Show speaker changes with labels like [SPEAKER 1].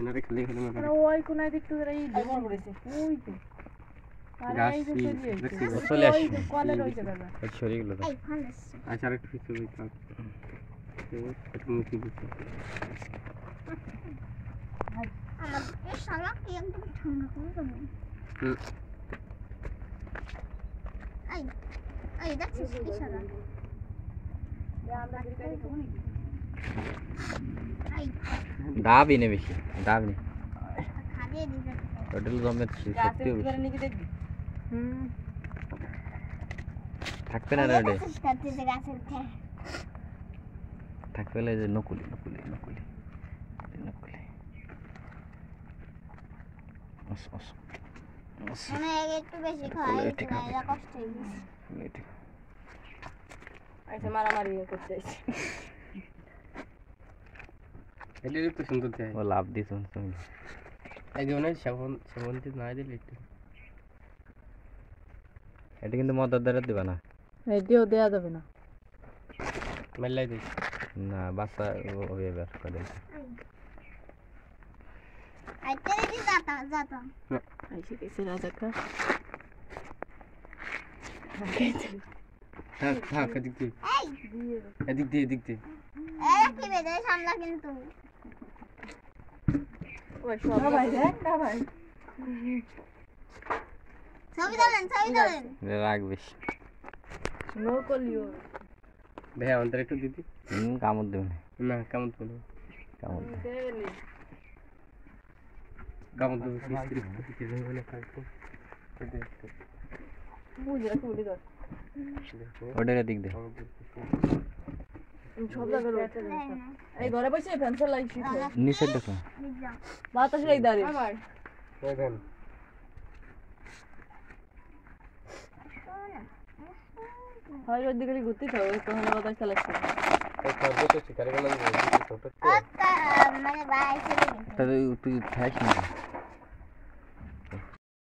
[SPEAKER 1] এনারে খালি খালি মারা
[SPEAKER 2] আরে ওই কোনায় দেখতে যারা এই দেখুন পড়েছে ওই তো আরে এই যে চলে আসছে ওই কলের ওই জায়গা
[SPEAKER 3] সরে গেল
[SPEAKER 4] এই ফালাস
[SPEAKER 1] আচ্ছা আরেকটু কিছু দিতাম একটু মুখি দিতে
[SPEAKER 4] আমার এই শালা কি একদম ঠান্ডা করে দেবো এই দেখছিস কি শালা
[SPEAKER 3] দাবি নে বেশি দাবি নে
[SPEAKER 4] খাদিয়ে দিতে
[SPEAKER 3] টোটাল জমে সত্যি থাকবে না রে থাকবে না যে নকুলি নকুলি নকুলি নকুলি ওস ওস ওস
[SPEAKER 4] মানে একটু বেশি খাই এটা কষ্ট হয়ে গেছে
[SPEAKER 2] আইসা মারামারি করতেছে
[SPEAKER 1] এটা একটু সুন্দর দেয়
[SPEAKER 3] ও লাভ দিছ তুমি
[SPEAKER 1] এই যে অনেক সেবন্তি না দিলে একটু
[SPEAKER 3] এটা কিন্তু মদর দ্বারা দিবা না
[SPEAKER 2] এটিও দেয়া যাবে না
[SPEAKER 1] মেলাই দিই
[SPEAKER 3] না বাচ্চা হবে বের করে
[SPEAKER 4] আইতে দি যাতা
[SPEAKER 2] আইসে কেসে রাজাকা
[SPEAKER 1] হ্যাঁ হ্যাঁ এদিক দিয়ে এদিক দিয়ে এদিক দিয়ে
[SPEAKER 4] এই কি বেদে সামলা কিন্তু
[SPEAKER 2] ওই সব ভাই দেখ না ভাই
[SPEAKER 4] ছবি তোলেন
[SPEAKER 3] রাখবিস
[SPEAKER 2] নো কলিও
[SPEAKER 1] ভাইয়া অন্তর একটু দিদি
[SPEAKER 3] কামড় দেবে
[SPEAKER 1] না কামড় দেবে
[SPEAKER 3] কামড় দেবে
[SPEAKER 1] কামড় দেবে স্ত্রী কিছু দেবে না কালকে
[SPEAKER 2] বুঝে রাখো বলি দাও
[SPEAKER 3] ওটার দিক দে
[SPEAKER 2] সব জায়গা রয়েছে এই ঘরে বসে ফ্যানসা লাইছি
[SPEAKER 3] নিচে দেখো
[SPEAKER 2] বাতাস লাগ দাঁড়িয়ে আমার
[SPEAKER 1] দেখেন
[SPEAKER 2] হয় ওই দিকে ঘুরতে থাকো তখন বাতাস লাগছে
[SPEAKER 1] এই করবে তো শিকারে গেলাম ছোট
[SPEAKER 4] মানে ভাই চলে গেছে
[SPEAKER 3] তুই খাইস না